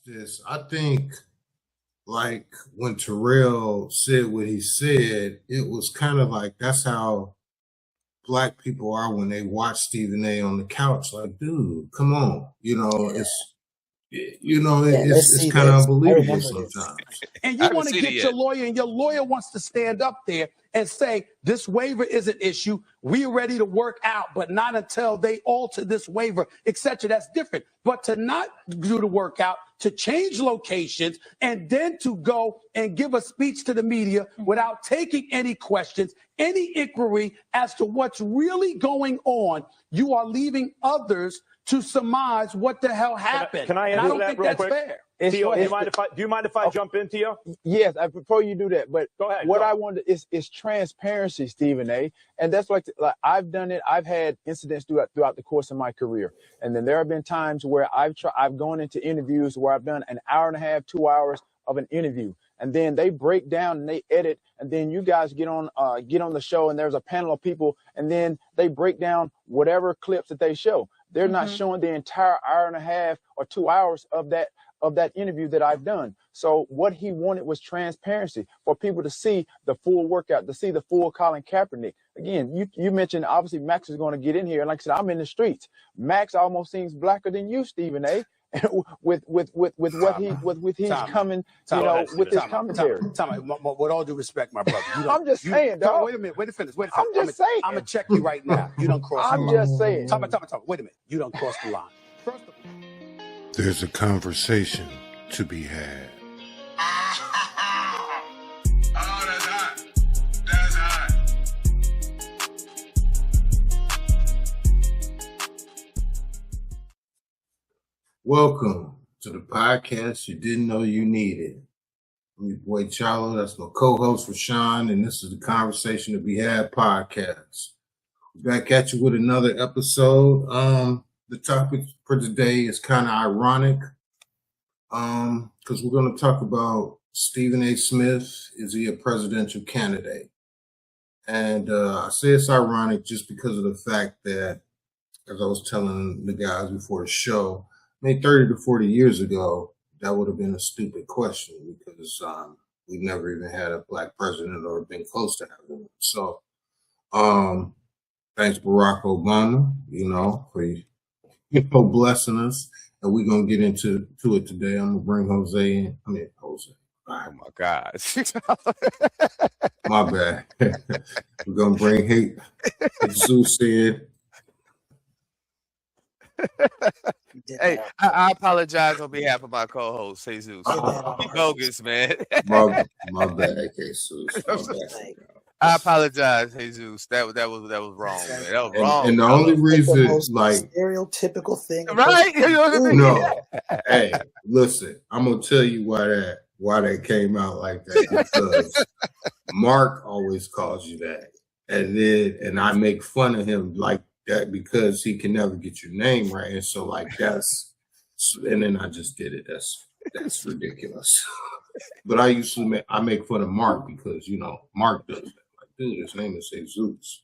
this. I think like when Terrell said what he said, it was kind of like that's how black people are when they watch Stephen A on the couch. Like, dude, come on. It's kind of unbelievable sometimes. And you want to get your lawyer, and your lawyer wants to stand up there and say, this waiver is an issue. We're ready to work out, but not until they alter this waiver, etc. That's different. But to not do the workout, to change locations, and then to go and give a speech to the media without taking any questions, any inquiry as to what's really going on, you are leaving others to surmise what the hell happened. Can I answer that real quick? Fair. Theo, do you mind if I jump in, Theo? Yes, before you do that, but go ahead. I want is transparency, Stephen A. And that's like I've done it. I've had incidents throughout the course of my career, and then there have been times where I've gone into interviews where I've done an hour and a half, 2 hours of an interview, and then they break down and they edit, and then you guys get on the show, and there's a panel of people, and then they break down whatever clips that they show. They're not showing the entire hour and a half or 2 hours of that interview that I've done. So what he wanted was transparency for people to see the full workout, to see the full Colin Kaepernick. Again, you mentioned obviously Max is going to get in here, and like I said, I'm in the streets. Max almost seems blacker than you, Stephen A. with what he's coming, with his commentary. With all due respect, my brother. I'm just saying, dog. Wait a minute. Wait to finish. I'm just saying. I'm gonna check you right now. You don't cross the line. I'm just saying. Wait a minute. You don't cross the line. First of all, there's a conversation to be had. Oh, that's hot. That's hot. Welcome to the podcast you didn't know you needed. I'm your boy Charlo. That's my co-host Rashawn, and this is the Conversation to Be Had podcast. We're back at you with another episode. The topic for today is kind of ironic because we're going to talk about Stephen A. Smith. Is he a presidential candidate? And I say it's ironic just because of the fact that, as I was telling the guys before the show, maybe 30 to 40 years ago, that would have been a stupid question because we've never even had a black president or been close to having one. So thanks, Barack Obama, for blessing us. And we're going to get into it today. I'm going to bring Jose in. Jose. Oh, my God. My bad. We're going to bring Jesus in. Hey, I apologize on behalf of my co-host, Jesus. Bogus, man. my bad, Jesus. My bad. I apologize, Jesus. That was wrong, man. That was wrong. And the only reason, stereotypical thing, right? No. Hey, listen. I'm gonna tell you why that came out like that, because Mark always calls you that, and I make fun of him like that because he can never get your name right, and so and then I just did it. That's ridiculous. But I make fun of Mark because Mark does that. Dude, his name is Jesus.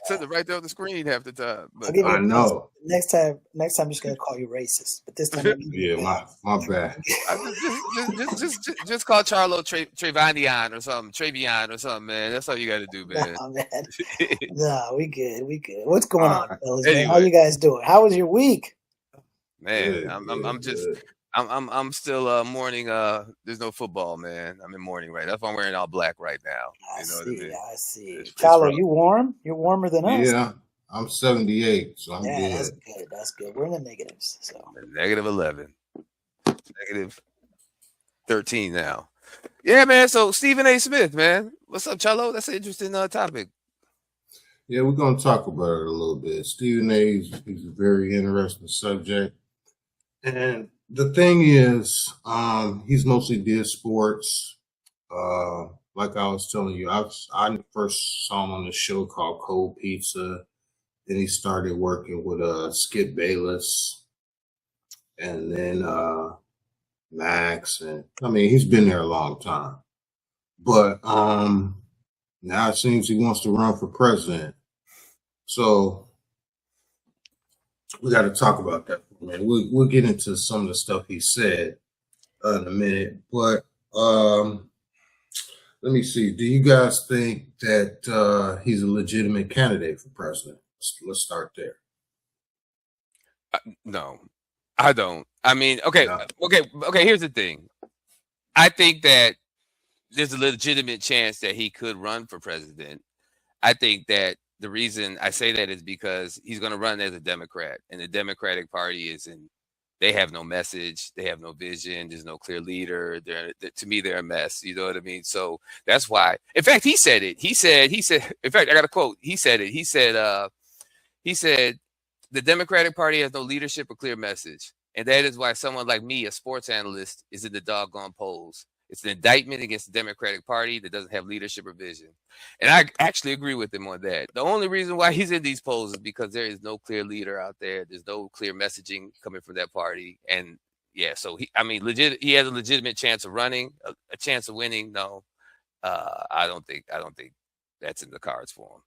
Says it right there on the screen half the time. But I know. Next time, I'm just gonna call you racist. But this time, yeah, my bad. just call Charlo Trevian or something, man. That's all you got to do, man. Nah, man. No, we good. What's going on, fellas? Anyway. How you guys doing? How was your week? Man, I'm still mourning. There's no football, man. I'm in mourning right. That's why I'm wearing all black right now. I see. Charlo, you warm? You're warmer than us. Yeah, I'm 78, so I'm good. That's good. We're in the negatives. So -11, -13 now. Yeah, man. So Stephen A. Smith, man, what's up, Charlo? That's an interesting topic. Yeah, we're gonna talk about it a little bit. Stephen A. He's a very interesting subject, and the thing is, he's mostly did sports. Like I was telling you, I first saw him on a show called Cold Pizza. Then he started working with Skip Bayless, and then Max, and he's been there a long time. But now it seems he wants to run for president. So we got to talk about that for a minute. We'll get into some of the stuff he said in a minute, but let me see. Do you guys think that he's a legitimate candidate for president? Let's start there. No, I don't. I mean, okay. No. Okay. Here's the thing. I think that there's a legitimate chance that he could run for president. I think that the reason I say that is because he's going to run as a Democrat, and the Democratic Party they have no message, they have no vision, there's no clear leader. To me, they're a mess. You know what I mean? So that's why. In fact, he said it. He said. In fact, I got a quote. He said it. He said the Democratic Party has no leadership or clear message, and that is why someone like me, a sports analyst, is in the doggone polls. It's an indictment against the Democratic Party that doesn't have leadership or vision. And I actually agree with him on that. The only reason why he's in these polls is because there is no clear leader out there. There's no clear messaging coming from that party. And yeah, so he has a legitimate chance of running, a chance of winning. No, I don't think that's in the cards for him.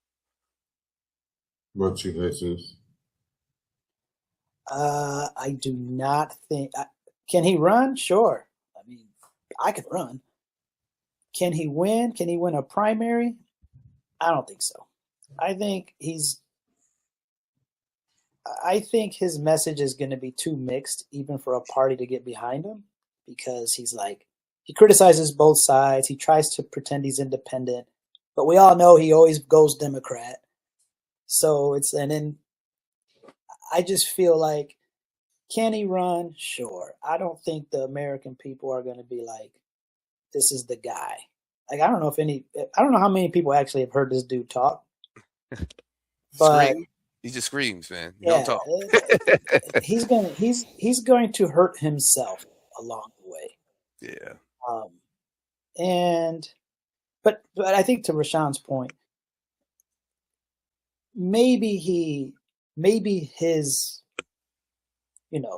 What you Jesus? I do not think. Can he run? Sure. I mean, I could run. Can he win? Can he win a primary? I don't think so. I think his message is going to be too mixed, even for a party to get behind him, because he criticizes both sides. He tries to pretend he's independent, but we all know he always goes Democrat. So I just feel like, can he run? Sure. I don't think the American people are going to be like, this is the guy. Like, I don't know how many people actually have heard this dude talk. But he just screams, man. He don't talk. he's going to hurt himself along the way. Yeah. But I think, to Rashawn's point, maybe his,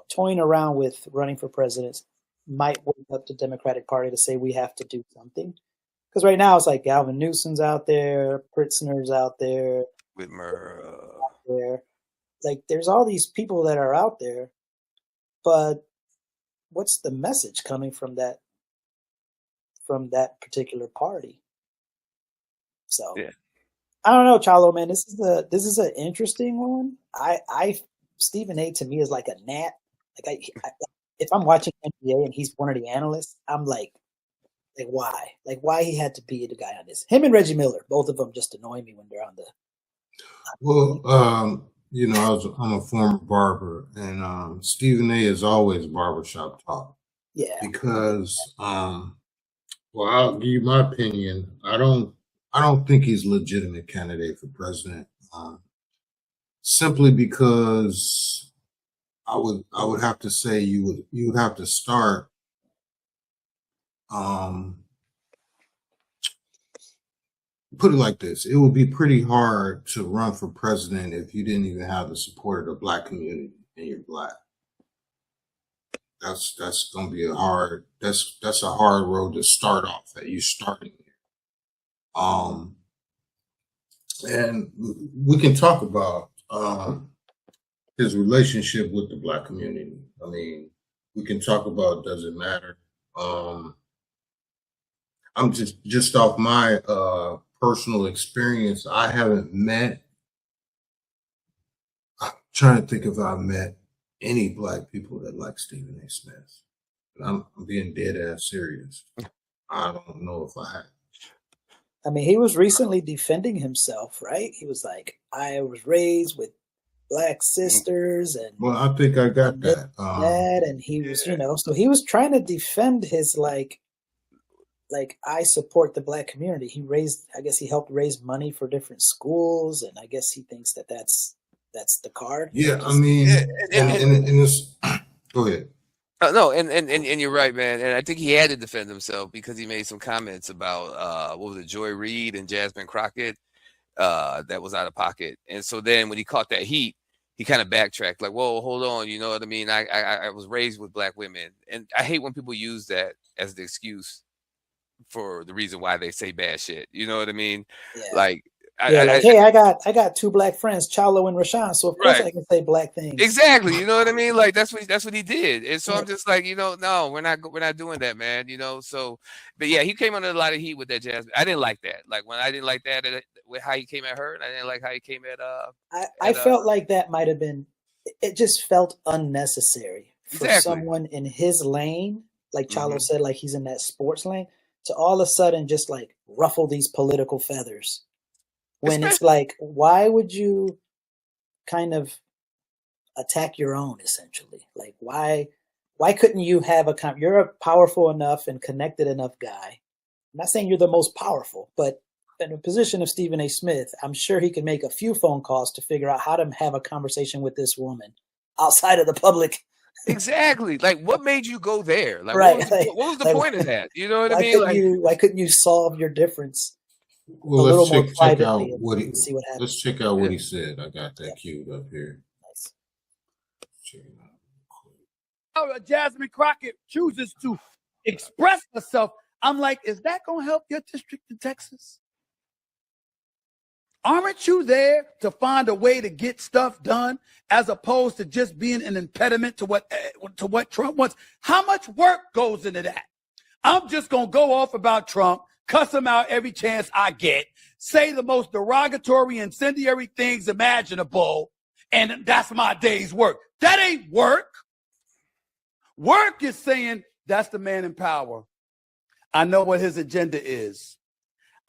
toying around with running for president might wake up the Democratic Party to say we have to do something. Because right now it's like Gavin Newsom's out there, Pritzner's out there, Whitmer out there. Like, there's all these people that are out there, but what's the message coming from that particular party? So yeah. I don't know, Chalo, man. This is an interesting one. Stephen A. to me is like a gnat. Like, if I'm watching NBA and he's one of the analysts, I'm like why? Like, why he had to be the guy on this? Him and Reggie Miller, both of them just annoy me when they're on the. Well, I'm a former barber, and Stephen A. is always barbershop talk. Yeah. Because, I'll give you my opinion. I don't think he's a legitimate candidate for president. Simply because I would have to say you would have to start put it like this. It would be pretty hard to run for president if you didn't even have the support of the Black community and you're Black. That's gonna be a hard road to start off at. You starting here. And we can talk about his relationship with the Black community. I mean, we can talk about, does it matter? I'm just off my personal experience. I haven't met. I'm trying to think if I've met any Black people that like Stephen A. Smith. I'm being dead ass serious. I don't know if I have. I mean, he was recently defending himself, right? He was like, I was raised with Black sisters, and I think I got that. And he was, so he was trying to defend his like I support the Black community. I guess he helped raise money for different schools, and I guess he thinks that's the card. Yeah, I mean, and it's, go ahead. No, and you're right, man. And I think he had to defend himself because he made some comments about what was it, Joy Reid and Jasmine Crockett, that was out of pocket. And so then when he caught that heat, he kind of backtracked, like, whoa, hold on, you know what I mean? I was raised with Black women, and I hate when people use that as the excuse for the reason why they say bad shit. You know what I mean? Yeah. Like, Hey, I got two black friends, Chalo and Rashawn, so of course Right. I can say black things. Exactly. You know what I mean? Like that's what he did. And so I'm just like, no, we're not doing that, man. So, but yeah, he came under a lot of heat with that Jasmine. I didn't like that. Like when I didn't like that with how he came at her, and I didn't like how he came at I felt like that might have been. It just felt unnecessary for Exactly. someone in his lane, like Chalo Mhm. said, like he's in that sports lane, to all of a sudden just like ruffle these political feathers. When it's like, why would you kind of attack your own, essentially? Like, why couldn't you have you're a powerful enough and connected enough guy. I'm not saying you're the most powerful, but in the position of Stephen A. Smith, I'm sure he could make a few phone calls to figure out how to have a conversation with this woman outside of the public. Exactly. Like, what made you go there? Like, right. what was the point of that? You know what I mean? Why couldn't you solve your difference? Well, let's check out what he. See what happens. Let's check out what he said. I got that queued up here. Nice. Check it out. Jasmine Crockett chooses to express herself. I'm like, is that going to help your district in Texas? Aren't you there to find a way to get stuff done as opposed to just being an impediment to what Trump wants? How much work goes into that? I'm just going to go off about Trump, cuss him out every chance I get, say the most derogatory, incendiary things imaginable, and that's my day's work. That ain't work. Work is saying that's the man in power. I know what his agenda is.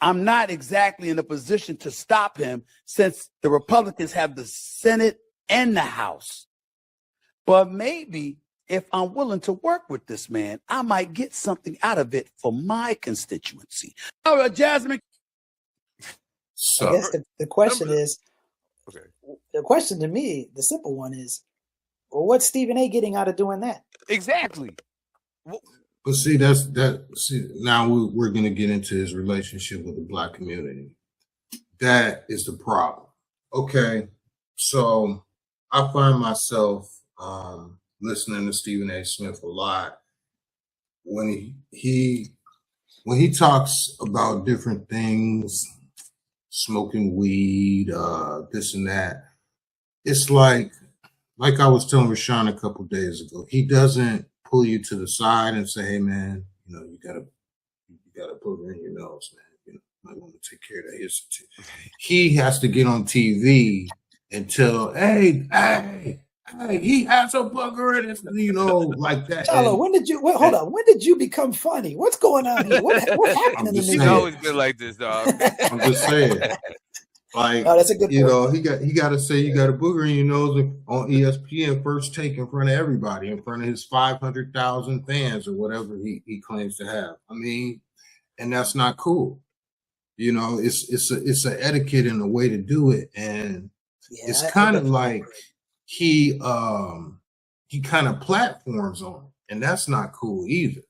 I'm not exactly in a position to stop him since the Republicans have the Senate and the House. But maybe if I'm willing to work with this man, I might get something out of it for my constituency. All right, Jasmine. So, I guess the question is, okay. The question to me, the simple one is, well, what's Stephen A. getting out of doing that? Exactly. but see, now we're going to get into his relationship with the black community. That is the problem. Okay, so I find myself listening to Stephen A. Smith a lot when he talks about different things, smoking weed, this and that. It's like I was telling Rashawn a couple days ago, he doesn't pull you to the side and say, "Hey, man, you gotta put it in your nose, man. You might want to take care of that history." He has to get on TV and tell, "Hey, he has a booger in his," like that. Chalo, when did you? Hold on. When did you become funny? What's going on here? What happened in the He's always been like this, dog. I'm just saying. Like, that's a good point. he got to say you got a booger in your nose on ESPN First Take in front of everybody, in front of his 500,000 fans or whatever he claims to have. I mean, and that's not cool. It's an etiquette and a way to do it, and it's kind of like he kind of platforms on it, and that's not cool either.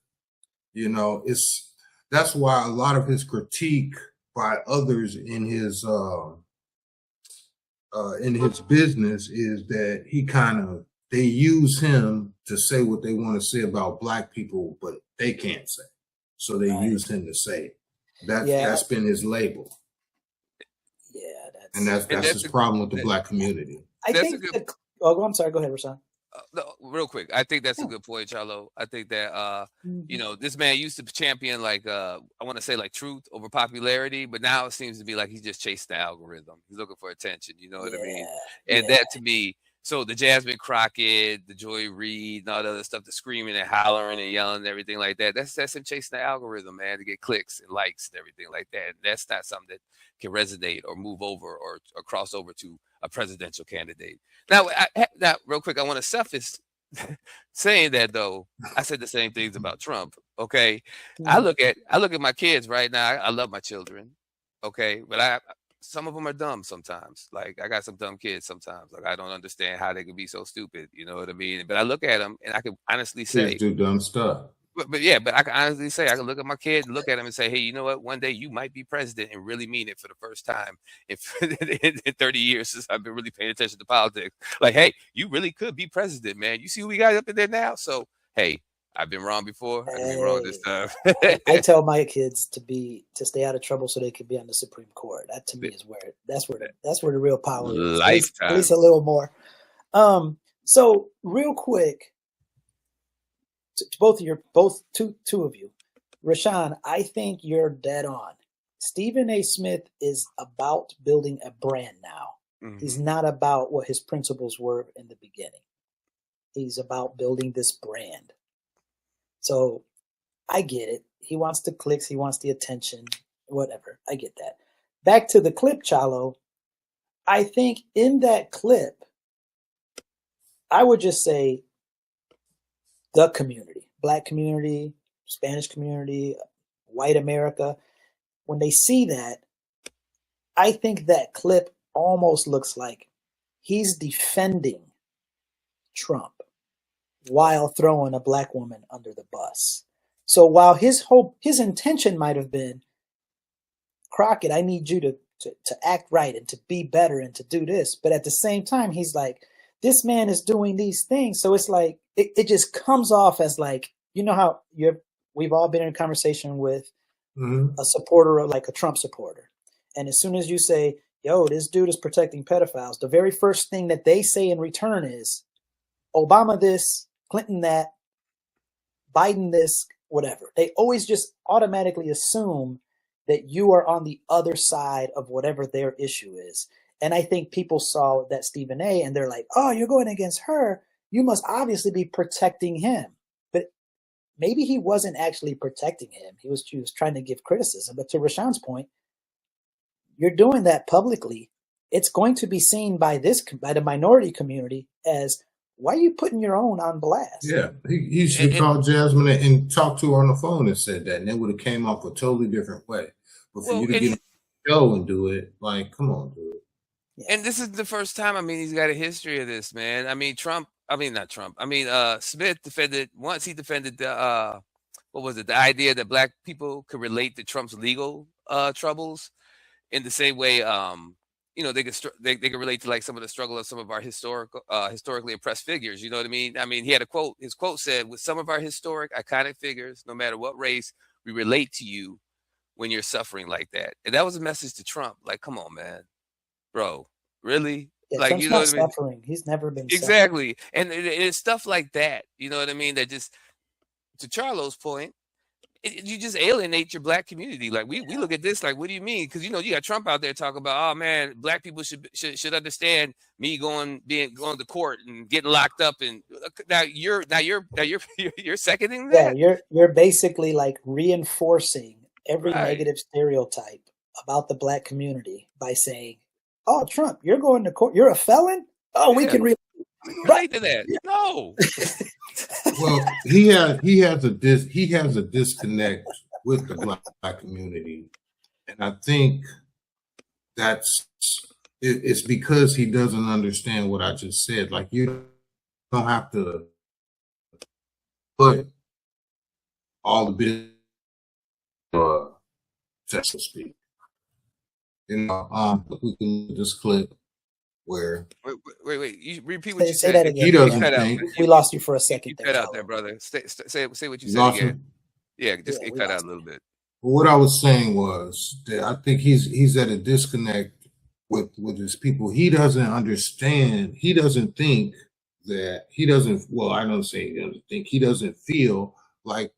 That's why a lot of his critique by others in his business is that they use him to say what they want to say about black people, but they can't say. So they use him to say it. That's been his label. Yeah, that's his problem with the black community. I'm sorry. Go ahead, Rashawn. No, real quick. I think that's a good point, Chalo. I think that this man used to champion I want to say truth over popularity, but now it seems to be like he's just chasing the algorithm. He's looking for attention. You know what I mean? And that to me, so the Jasmine Crockett, the Joy Reid, and all the other stuff, the screaming and hollering and yelling and everything like that. That's him chasing the algorithm, man, to get clicks and likes and everything like that. That's not something that can resonate or move over or cross over to a presidential candidate. Now, real quick, I want to suffice saying that though. I said the same things about Trump. Okay, I look at my kids right now. I love my children. Okay, but some of them are dumb sometimes. Like I got some dumb kids sometimes. Like I don't understand how they could be so stupid. You know what I mean? But I look at them and I can honestly say, kids do dumb stuff. But I can honestly say, I can look at my kid and look at him and say, hey, you know what? One day you might be president and really mean it for the first time in 30 years since I've been really paying attention to politics. Like, hey, you really could be president, man. You see who we got up in there now? So, hey, I've been wrong before. I can be wrong this time. I tell my kids to stay out of trouble so they can be on the Supreme Court. That to me is that's where the real power is. At least a little more. So real quick, two of you, Rashawn, I think you're dead on. Stephen A. Smith is about building a brand now. Mm-hmm. He's not about what his principles were in the beginning. He's about building this brand. So I get it. He wants the clicks. He wants the attention, whatever. I get that. Back to the clip, Chalo. I think in that clip, I would just say the community, Black community, Spanish community, white America, when they see that, I think that clip almost looks like he's defending Trump while throwing a Black woman under the bus. So while his intention might have been, Crockett, I need you to act right and to be better and to do this. But at the same time, he's like, this man is doing these things. So it's like, it just comes off as like, you know how we've all been in a conversation with a supporter, like a Trump supporter. And as soon as you say, yo, this dude is protecting pedophiles, the very first thing that they say in return is Obama this, Clinton that, Biden this, whatever. They always just automatically assume that you are on the other side of whatever their issue is. And I think people saw that Stephen A. and they're like, oh, you're going against her. You must obviously be protecting him. But maybe he wasn't actually protecting him. He was trying to give criticism. But to Rashawn's point, you're doing that publicly. It's going to be seen by the minority community as, why are you putting your own on blast? Yeah, he should call Jasmine and talk to her on the phone and said that, and it would have came off a totally different way. But for you to get on the show and do it, like, come on, dude. Yeah. And this is the first time. I mean, he's got a history of this, man. I mean, Smith defended once. He defended the the idea that Black people could relate to Trump's legal troubles in the same way. They could relate to like some of the struggle of some of our historically oppressed figures. You know what I mean? I mean, he had a quote. His quote said, "With some of our historic iconic figures, no matter what race, we relate to you when you're suffering like that." And that was a message to Trump. Like, come on, man, bro, really? Yeah, like, Trump's you know not what I mean? suffering. He's never been exactly. Suffering. And it's stuff like that. You know what I mean? That just, to Charlo's point, you just alienate your Black community. Like we look at this like, what do you mean? Because you got Trump out there talking about, oh man, Black people should understand me going to court and getting locked up. And now you're seconding that. Yeah, you're basically like reinforcing every negative stereotype about the Black community by saying, oh, Trump, you're going to court, you're a felon. Oh, we can relate to that. No. Well, he has a disconnect with the Black community, and I think it's because he doesn't understand what I just said. Like, you don't have to put all the business, so to speak. We can this clip. Where wait, you repeat what you say said. That again. He doesn't think. We lost you for a second. You cut out there, brother. Say what you said again. Yeah, just it cut out a little bit. What I was saying was that I think he's at a disconnect with his people. He doesn't understand. He doesn't think that he doesn't. Well, I don't say he doesn't think. He doesn't feel like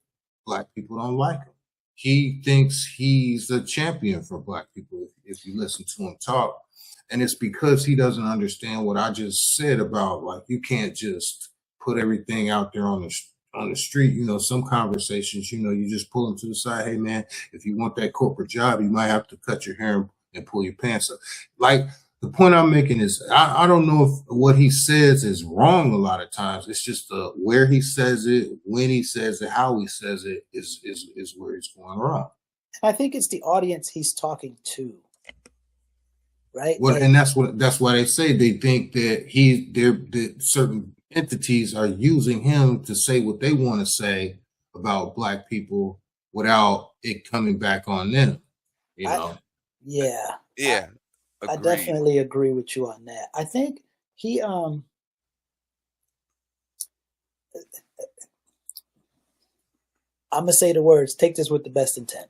Black people don't like him. He thinks he's a champion for Black people. If you listen to him talk. And it's because he doesn't understand what I just said about, like, you can't just put everything out there on the street. Some conversations, you just pull them to the side. Hey, man, if you want that corporate job, you might have to cut your hair and pull your pants up. Like, the point I'm making is I don't know if what he says is wrong a lot of times. It's just where he says it, when he says it, how he says it is where it's going wrong. I think it's the audience he's talking to. Right. Well, and that's why they say they think that that certain entities are using him to say what they want to say about Black people without it coming back on them. Yeah. I definitely agree with you on that. I think he I'm going to say the words, take this with the best intent.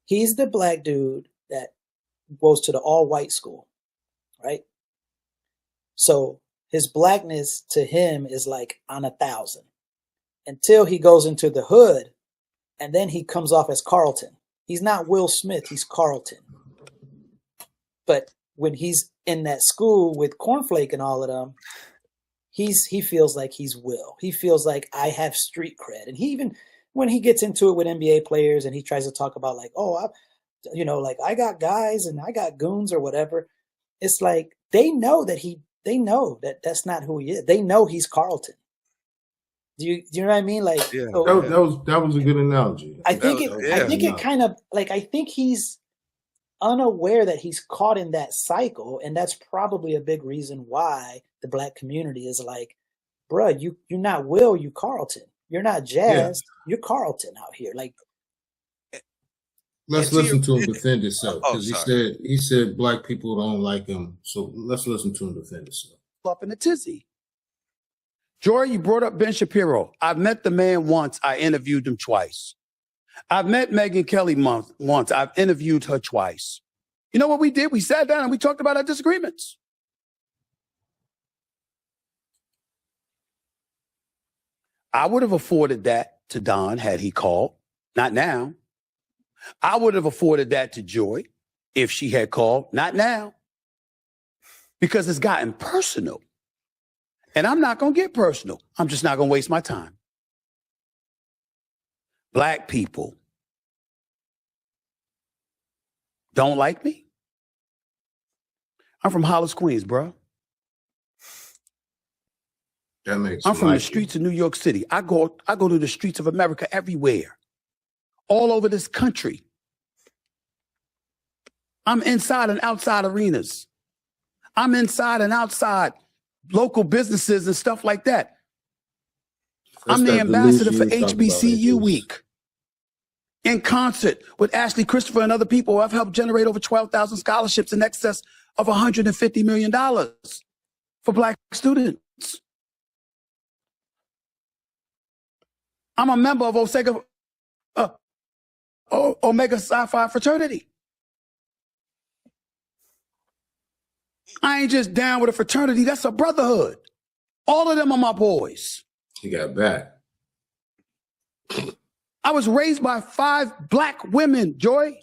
He's the black dude that goes to the all-white school, right? So his blackness to him is like on 1,000 until he goes into the hood, and then he comes off as Carlton. He's not Will Smith, he's Carlton. But when he's in that school with Cornflake and all of them, he feels like he's Will. He feels like I have street cred. And he even, when he gets into it with NBA players and he tries to talk about like, oh, I got guys and I got goons or whatever. It's like they know that that's not who he is. They know he's Carlton. Do you know what I mean? Like, Yeah. so That was a good analogy. I think it kind of like, I think he's unaware that he's caught in that cycle, and that's probably a big reason why the black community is like, bruh, you're not Will, you Carlton. You're not Jazz, you're Carlton out here. Like, let's listen to him defend himself, because he said black people don't like him. So let's listen to him defend himself. Up in a tizzy. Joy, you brought up Ben Shapiro. I've met the man once. I interviewed him twice. I've met Megyn Kelly once. I've interviewed her twice. You know what we did? We sat down and we talked about our disagreements. I would have afforded that to Don had he called. Not now. I would have afforded that to Joy if she had called. Not now. Because it's gotten personal. And I'm not going to get personal. I'm just not going to waste my time. Black people don't like me. I'm from Hollis, Queens, bro. That makes I'm from like the streets of New York City. I go to the streets of America everywhere, all over this country. I'm inside and outside arenas. I'm inside and outside local businesses and stuff like that. I'm the ambassador for HBCU Week. In concert with Ashley Christopher and other people, I've helped generate over 12,000 scholarships in excess of $150 million for black students. I'm a member of Omega Psi Phi fraternity. I ain't just down with a fraternity. That's a brotherhood. All of them are my boys. He got back. I was raised by 5 black women, Joy.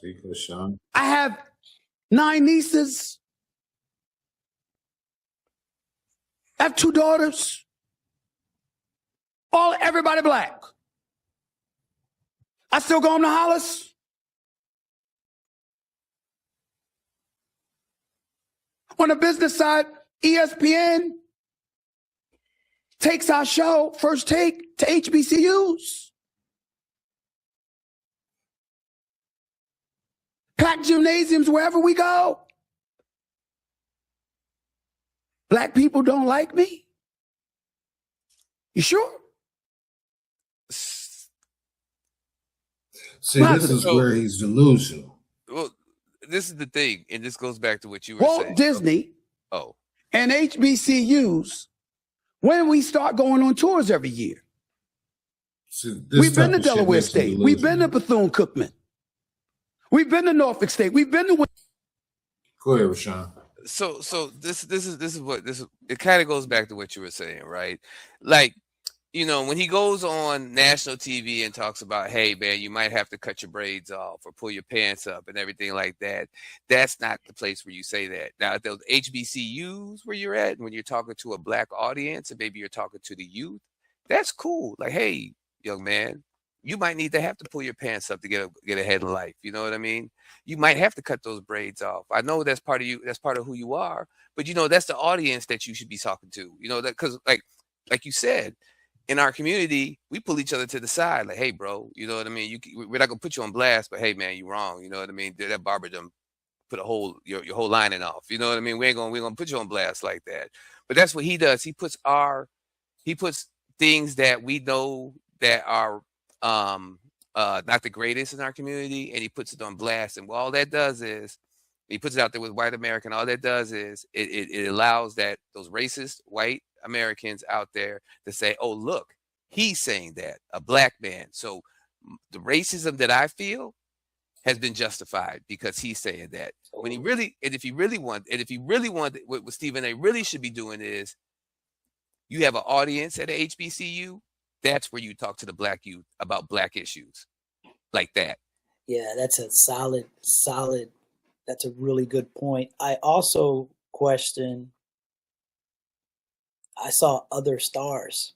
I have 9 nieces. I have 2 daughters. Everybody black. I still go home to Hollis. On the business side, ESPN takes our show, First Take, to HBCUs. Packed gymnasiums wherever we go. Black people don't like me? You sure? See, this is where he's delusional. Well, this is the thing, and this goes back to what you were saying. Walt Disney and HBCUs, when we start going on tours every year. We've been to Delaware State. We've been to Bethune-Cookman. We've been to Norfolk State. We've been to... Go ahead, Rashawn. So this is what it kind of goes back to what you were saying, right? Like, you know, when he goes on national TV and talks about, hey, man, you might have to cut your braids off or pull your pants up and everything like that, that's not the place where you say that. Now, those HBCUs where you're at, when you're talking to a black audience and maybe you're talking to the youth, that's cool. Like, hey, young man, you might need to have to pull your pants up to get ahead in life. You know what I mean? You might have to cut those braids off. I know that's part of you. That's part of who you are. But, you know, that's the audience that you should be talking to. You know, that because like you said, in our community, we pull each other to the side. Like, hey, bro, you know what I mean? We're not going to put you on blast, but hey, man, you wrong. You know what I mean? That barber done put your whole lining off. You know what I mean? We're going to put you on blast like that. But that's what he does. He puts things that we know that are not the greatest in our community, and he puts it on blast. And all that does is he puts it out there with white American. All that does is it allows those racist white Americans out there to say, oh, look, He's saying that, a black man. So the racism that I feel has been justified because he's saying that. When he really, and if he really want, what Stephen A. really should be doing is, you have an audience at a HBCU, that's where you talk to the black youth about black issues like that. Yeah, that's a solid, that's a really good point. I also question, I saw other stars.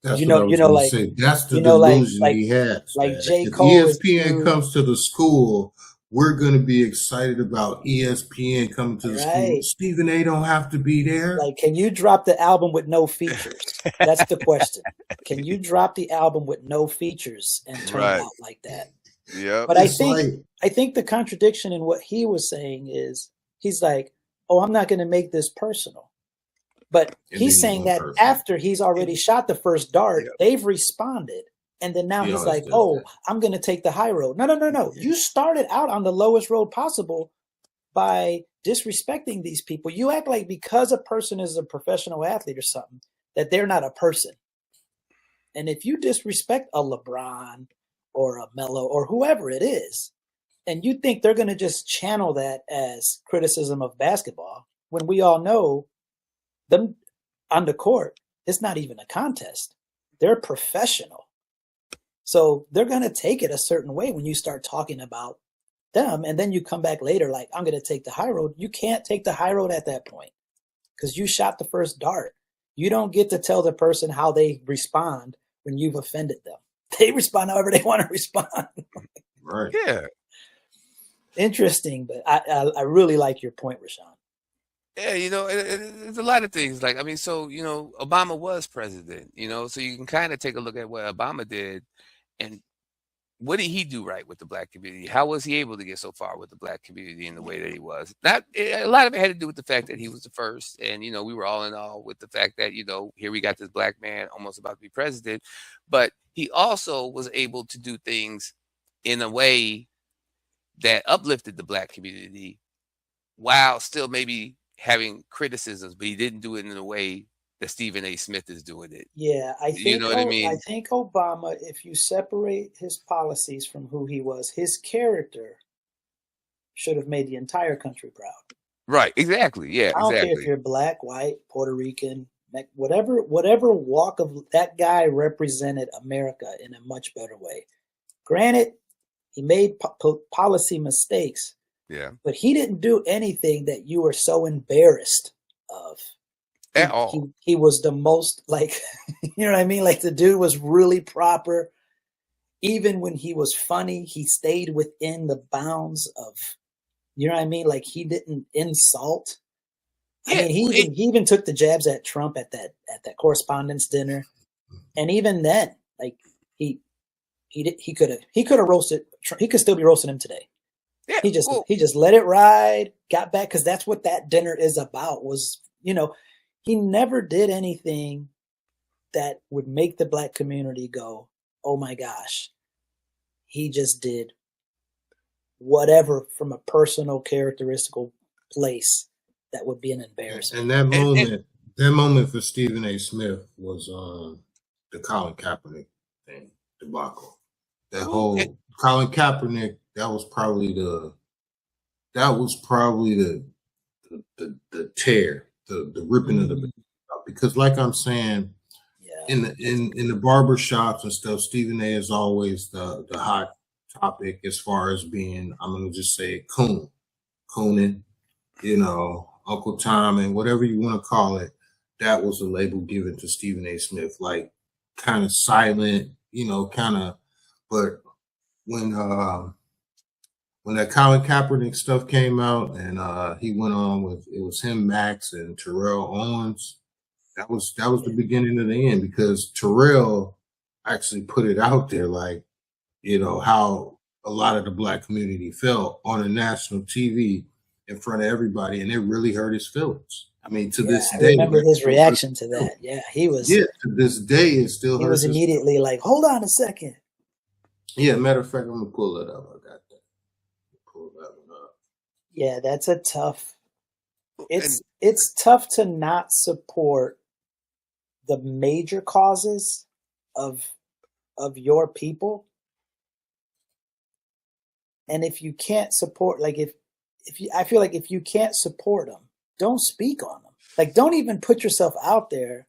That's You what I know, was you know, going to like, say. That's the you know, delusion he has. like That J. if Cole is ESPN through, comes to the school, we're going to be excited about ESPN coming to the school. right? Stephen A. don't have to be there. Like, can you drop the album with no features? That's the question. Can you drop the album with no features and turn it Right. out like that? Yep. But It's like, I think the contradiction in what he was saying is, he's like, oh, I'm not going to make this personal. But and then he's he saying went that personal. after he's already shot the first dart, Yep. they've responded. And then now He he's always like, does oh, that. I'm going to take the high road. No. You started out on the lowest road possible by disrespecting these people. You act like because a person is a professional athlete or something, that they're not a person. And if you disrespect a LeBron or a Melo or whoever it is, and you think they're going to just channel that as criticism of basketball, when we all know them on the court, it's not even a contest. They're professional. So they're going to take it a certain way when you start talking about them. And then you come back later like, I'm going to take the high road. You can't take the high road at that point because you shot the first dart. You don't get to tell the person how they respond when you've offended them. They respond however they want to respond. right. Yeah. Interesting, but I really like your point, Rashawn. Yeah, there's a lot of things. Like, I mean, so, Obama was president, so you can kind of take a look at what Obama did and what did he do right with the black community? How was he able to get so far with the black community in the way that he was? A lot of it had to do with the fact that he was the first. And, we were all in all with the fact that, here we got this black man almost about to be president. But he also was able to do things in a way that uplifted the black community while still maybe having criticisms, but he didn't do it in a way that Stephen A. Smith is doing it. Yeah, I think You know what I mean? I think Obama, if you separate his policies from who he was, his character should have made the entire country proud. Right, exactly. Yeah, I don't care if exactly. you're black, white, Puerto Rican, whatever walk of that guy represented America in a much better way. Granted, he made policy mistakes, Yeah, but he didn't do anything that you were so embarrassed of. at all. He was the most, like, you know what I mean? Like, the dude was really proper. Even when he was funny, he stayed within the bounds of, you know what I mean? Like, he didn't insult. I Yeah, mean, he even took the jabs at Trump at that correspondence dinner. And even then, like, he could have roasted, he could still be roasting him today. yeah. He just let it ride, got back, because that's what that dinner is about. Was, he never did anything that would make the black community go, oh my gosh. He just did whatever from a personal characteristical place that would be an embarrassment. And that moment for Stephen A. Smith was the Colin Kaepernick thing, debacle. That whole Colin Kaepernick, that was probably the tear, the ripping of the, because like I'm saying, in the barber shops and stuff, Stephen A. is always the hot topic as far as being, I'm gonna just say Coonan, Uncle Tom, and whatever you want to call it. That was a label given to Stephen A. Smith, like kind of silent, but when that Colin Kaepernick stuff came out and he went on with, it was him, Max, and Terrell Owens. That was the beginning of the end, because Terrell actually put it out there, like, how a lot of the black community felt on a national TV in front of everybody, and it really hurt his feelings. I mean, to this day, I remember his reaction to that. Yeah, he was. Yeah, to this day, it still hurts. He was immediately like, "Hold on a second." Yeah, matter of fact, I'm gonna pull it up. I got that. Pull that one up. Yeah, that's a tough. It's tough to not support the major causes of your people. And if you can't support, like if you, I feel like if you can't support them, don't speak on them. Like, don't even put yourself out there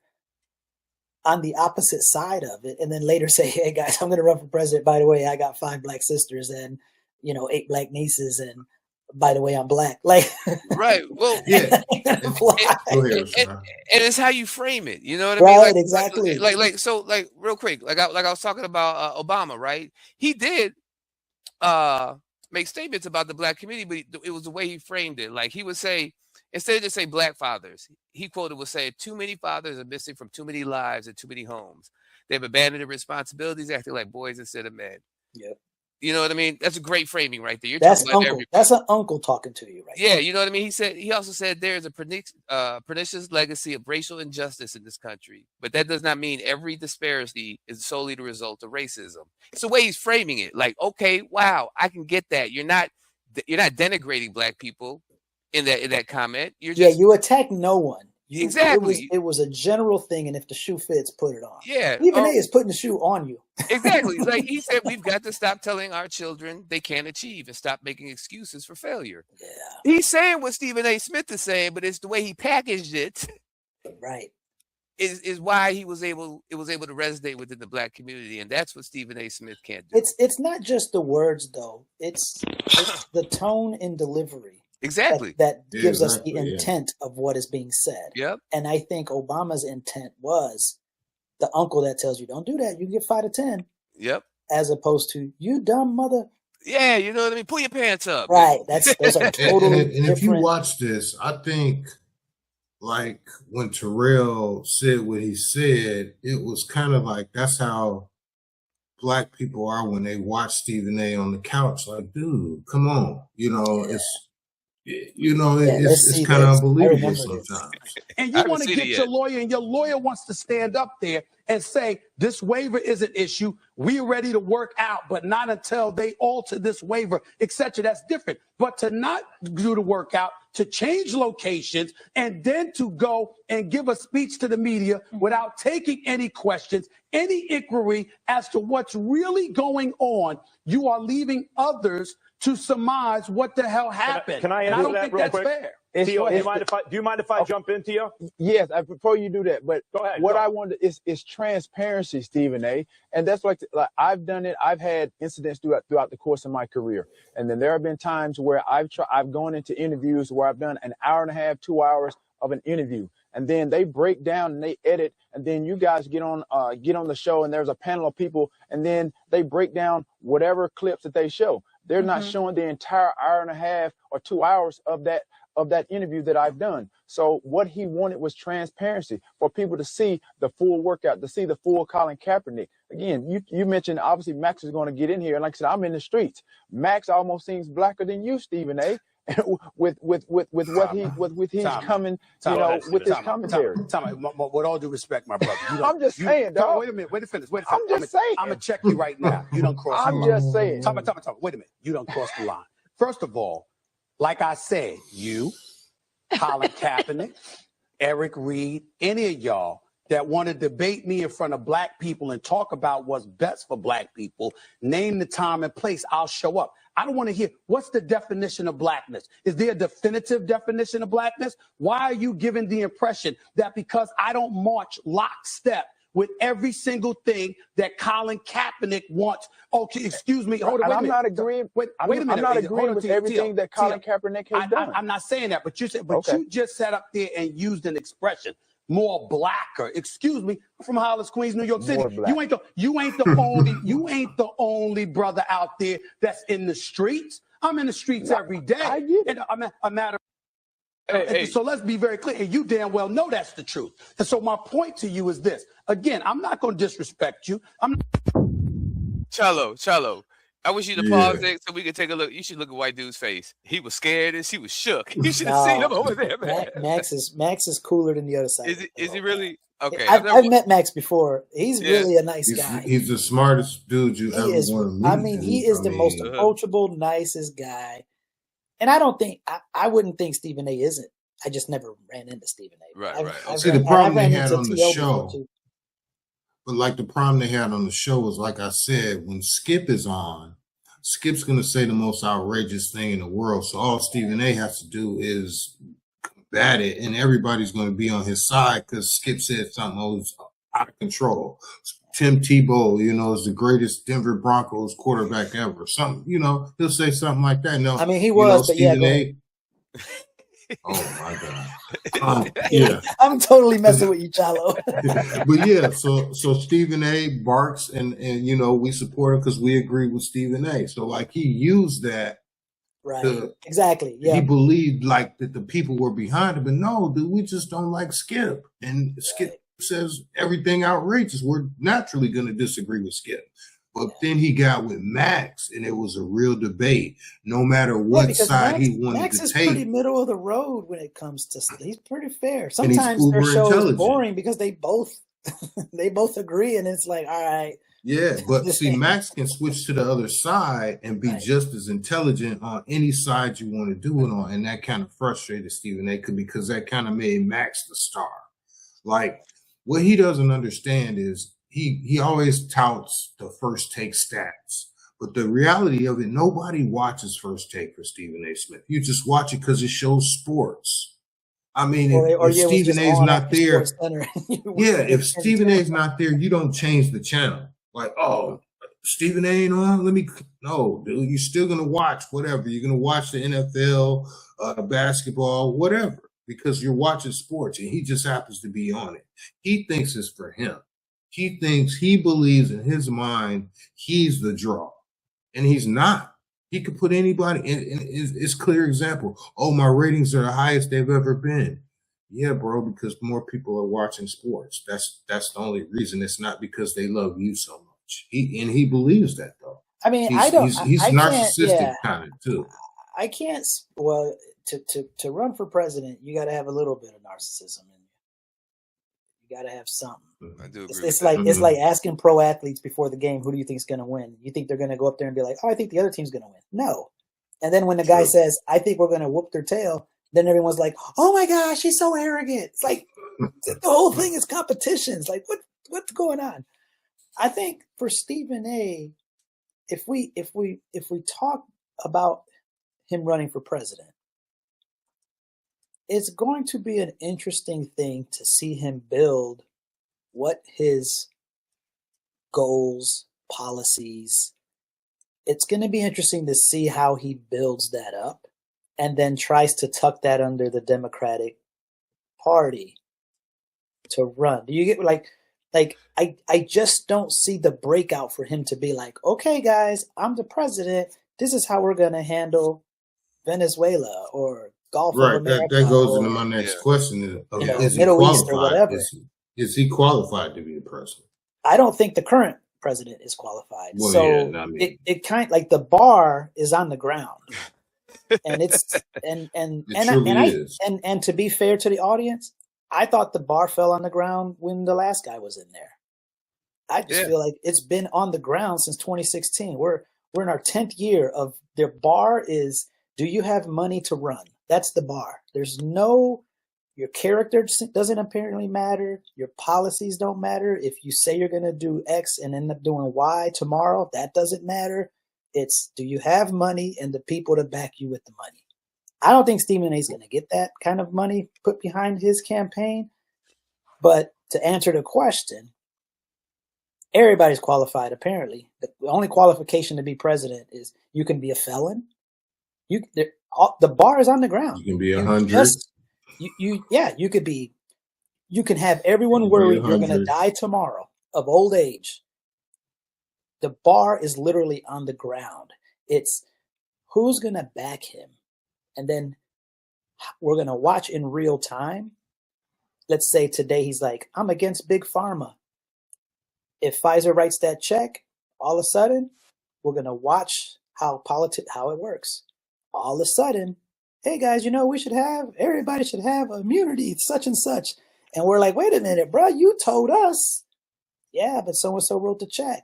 on the opposite side of it, and then later say, "Hey guys, I'm going to run for president. By the way, I got 5 black sisters and 8 black nieces, and by the way, I'm black." Like, right? Well, Yeah. and it's how you frame it. You know what I right? mean? Like, Exactly. Like real quick, like I was talking about Obama, right? He did make statements about the black community, but it was the way he framed it. Like, he would say, instead of just say black fathers, he quoted was saying, "Too many fathers are missing from too many lives and too many homes. They've abandoned their responsibilities, acting like boys instead of men." Yep. You know what I mean? That's a great framing right there. You're That's talking about uncle. everybody. That's an uncle talking to you, right? Yeah, you know what I mean? He also said there is a pernicious legacy of racial injustice in this country, but that does not mean every disparity is solely the result of racism. It's the way he's framing it. Like, okay, wow, I can get that. You're not denigrating black people in that comment. You're just, you attack no one. Exactly. It was a general thing, and if the shoe fits, put it on. Yeah. Stephen A is putting the shoe on you. Exactly. Like he said, we've got to stop telling our children they can't achieve and stop making excuses for failure. Yeah. He's saying what Stephen A. Smith is saying, but it's the way he packaged it. Right. Is why it was able to resonate within the black community, and that's what Stephen A. Smith can't do. It's not just the words though; it's the tone and delivery. Exactly. That gives us the intent of what is being said. Yep. And I think Obama's intent was the uncle that tells you, "Don't do that. You can get 5 to 10." Yep. As opposed to, "You dumb mother." Yeah, you know what I mean. Pull your pants up. Right. Those are totally and different. if you watch this, I think, like when Terrell said what he said, it was kind of like that's how black people are when they watch Stephen A. on the couch. Like, dude, come on, it's kind of unbelievable sometimes. And you want to get your lawyer, and your lawyer wants to stand up there and say, "This waiver is an issue. We're ready to work out, but not until they alter this waiver," etc. That's different. But to not do the workout, to change locations, and then to go and give a speech to the media without taking any questions, any inquiry as to what's really going on, you are leaving others to surmise what the hell happened. Can I and I don't that think real that's quick? fair. Theo, do you mind if I jump in, Theo? Yes, before you do that, but go ahead. What I wanted is transparency, Stephen A. And that's like I've done it. I've had incidents throughout the course of my career, and then there have been times where I've gone into interviews where I've done an hour and a half, 2 hours of an interview, and then they break down and they edit, and then you guys get on the show, and there's a panel of people, and then they break down whatever clips that they show. They're not showing the entire hour and a half or 2 hours of that interview that I've done. So what he wanted was transparency for people to see the full workout, to see the full Colin Kaepernick. Again, you mentioned obviously Max is going to get in here, and like I said, I'm in the streets. Max almost seems blacker than you, Stephen A. with what he's coming, with his commentary. With all due respect, my brother, I'm just saying, dog. Wait a minute, wait to finish. I'm just saying. I'm gonna check you right now. You don't cross. I'm just saying. Wait a minute. You don't cross the line. First of all, like I said, you, Colin Kaepernick, Eric Reed, any of y'all that want to debate me in front of black people and talk about what's best for black people, name the time and place, I'll show up. I don't want to hear, what's the definition of blackness? Is there a definitive definition of blackness? Why are you giving the impression that because I don't march lockstep with every single thing that Colin Kaepernick wants? Okay, excuse me. Hold on. I'm not agreeing. Wait a minute. I'm not agreeing with everything that Colin Kaepernick has done. I'm not saying that, but you just sat up there and used an expression, more blacker. Excuse me, I'm from Hollis, Queens, New York City. You ain't the only brother out there that's in the streets. I'm in the streets every day. I get it. And a matter. So let's be very clear, and you damn well know that's the truth. And so my point to you is this. Again, I'm not going to disrespect you. Chalo, I wish you to pause it so we could take a look. You should look at White Dude's face. He was scared and she was shook. You should have seen him over there, man. Max is cooler than the other side. Is he really? Okay. I've met Max before. He's really a nice guy. He's the smartest dude you ever want to meet. I mean, he is the most approachable, nicest guy. And I wouldn't think Stephen A. isn't. I just never ran into Stephen A. Right, I've, right. I've See, ran, the problem I've they ran had into on the T.O. before show, too. but like the problem they had on the show was, like I said, when Skip is on, Skip's going to say the most outrageous thing in the world. So all Stephen A has to do is combat it, and everybody's going to be on his side because Skip said something that was out of control. Tim Tebow, is the greatest Denver Broncos quarterback ever. Something, he'll say something like that. No, I mean, he was, but yeah, Stephen go A. ahead. Oh my God. Yeah. I'm totally messing with you, Chalo. But yeah, so Stephen A barks and we support him because we agree with Stephen A. So like he used that Right. to Exactly. he Yeah. believed like that the people were behind him, but no, dude, we just don't like Skip. And Skip Right. says everything outrageous. We're naturally gonna disagree with Skip. But then he got with Max, and it was a real debate. No matter Yeah, what because side he wanted Max to is pretty take, middle of the road when it comes to. He's pretty fair. and he's Sometimes their uber show is intelligent. boring because they both they both agree, and it's like, all right, Yeah, but this see, ain't Max can switch to the other side and be right. just as intelligent on any side you want to do it on, and that kind of frustrated Stephen A. because that kind of made Max the star. Like what he doesn't understand is he always touts the First Take stats, but the reality of it, nobody watches First Take for Stephen A. Smith. You just watch it because it shows sports. I mean, Or if yeah, it was Stephen just A's on not after there, Sports Center. yeah, Get if Stephen Turner. A's not there, you don't change the channel. Like, oh, Stephen A ain't on. No, dude, you're still gonna watch whatever. You're gonna watch the NFL, basketball, whatever, because you're watching sports, and he just happens to be on it. He thinks it's for him. He believes in his mind he's the draw, and he's not. He could put anybody in. It's clear example. Oh, my ratings are the highest they've ever been. Yeah, bro, because more people are watching sports. That's the only reason. It's not because they love you so much. He believes that though. I mean, He's I don't. he's I can't. narcissistic Yeah, kind of too. I can't. Well, to run for president, you got to have a little bit of narcissism in you. You got to have something. I do agree It's with like that. it's like asking pro athletes before the game, who do you think is going to win? You think they're going to go up there and be like, oh, I think the other team's going to win? No. And then when the guy True. says, I think we're going to whoop their tail, then everyone's like, oh my gosh, he's so arrogant. It's like the whole thing is competition. It's like what's going on? I think for Stephen A, if we talk about him running for president, it's going to be an interesting thing to see him build what his goals, policies. It's going to be interesting to see how he builds that up and then tries to tuck that under the Democratic Party to run. Do you get like I just don't see the breakout for him to be like, okay, guys, I'm the president. This is how we're going to handle Venezuela or Gulf of Right. America That goes or into my next Yeah. question: is he Middle East or qualified? whatever. Is he qualified to be the president? I don't think the current president is qualified. Well, So yeah, I mean, it kind like the bar is on the ground, and it's and it truly is. and to be fair to the audience, I thought the bar fell on the ground when the last guy was in there. I just Yeah. feel like it's been on the ground since 2016. We're in our 10th year of their bar is, do you have money to run? That's the bar. There's no, your character doesn't apparently matter. Your policies don't matter. If you say you're going to do X and end up doing Y tomorrow, that doesn't matter. It's, do you have money and the people to back you with the money? I don't think Stephen A is going to get that kind of money put behind his campaign. But to answer the question, everybody's qualified, apparently. The only qualification to be president is you can be a felon. The bar is on the ground. You can be You 100. just you could be. You can have everyone You can be worried you're going to 100. die tomorrow of old age. The bar is literally on the ground. It's who's going to back him, and then we're going to watch in real time. Let's say today he's like, I'm against Big Pharma. If Pfizer writes that check, all of a sudden, we're going to watch how it works. All of a sudden, hey guys, everybody should have immunity, such and such. And we're like, wait a minute, bro, you told us. Yeah, but so-and-so wrote the check.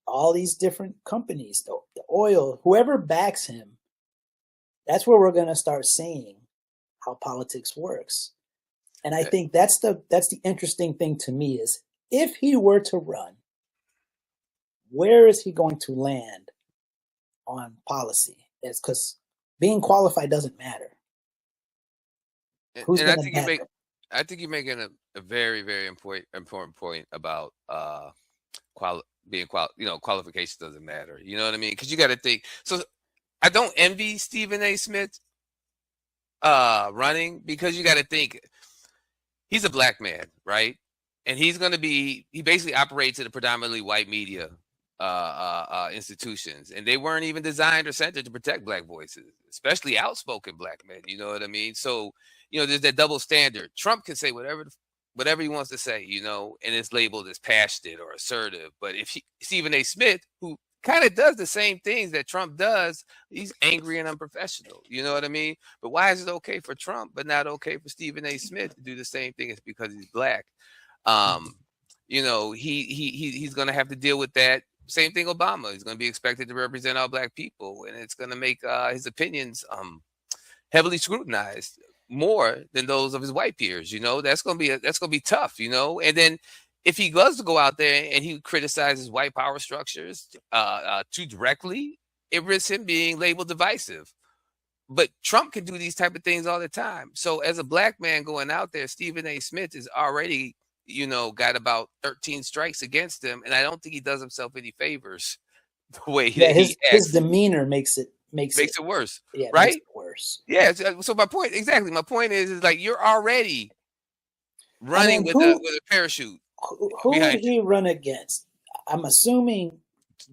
All these different companies, the oil, whoever backs him, that's where we're going to start seeing how politics works. And I think that's the interesting thing to me is if he were to run, where is he going to land on policy? It's because being qualified doesn't matter. Who's And I going to think you matter? I think you're making a very, very important point about qualification doesn't matter. You know what I mean? Because you got to think. So I don't envy Stephen A. Smith running, because you got to think he's a black man, right? And he basically operates in a predominantly white media institutions, and they weren't even designed or centered to protect black voices, especially outspoken black men. You know what I mean? So, there's that double standard. Trump can say whatever he wants to say, and it's labeled as passionate or assertive. But if Stephen A. Smith, who kind of does the same things that Trump does, he's angry and unprofessional. You know what I mean? But why is it okay for Trump, but not okay for Stephen A. Smith to do the same thing? It's because he's black. He's going to have to deal with that. Same thing, Obama. He's going to be expected to represent all black people, and it's going to make his opinions heavily scrutinized more than those of his white peers. That's going to be tough. And then if he does to go out there and he criticizes white power structures too directly, it risks him being labeled divisive. But Trump can do these type of things all the time. So as a black man going out there, Stephen A. Smith is already got about 13 strikes against him, and I don't think he does himself any favors the way his demeanor makes it worse. Yeah, right? makes it worse. Yeah. So my point is like you're already running with a parachute. Who would he run against? I'm assuming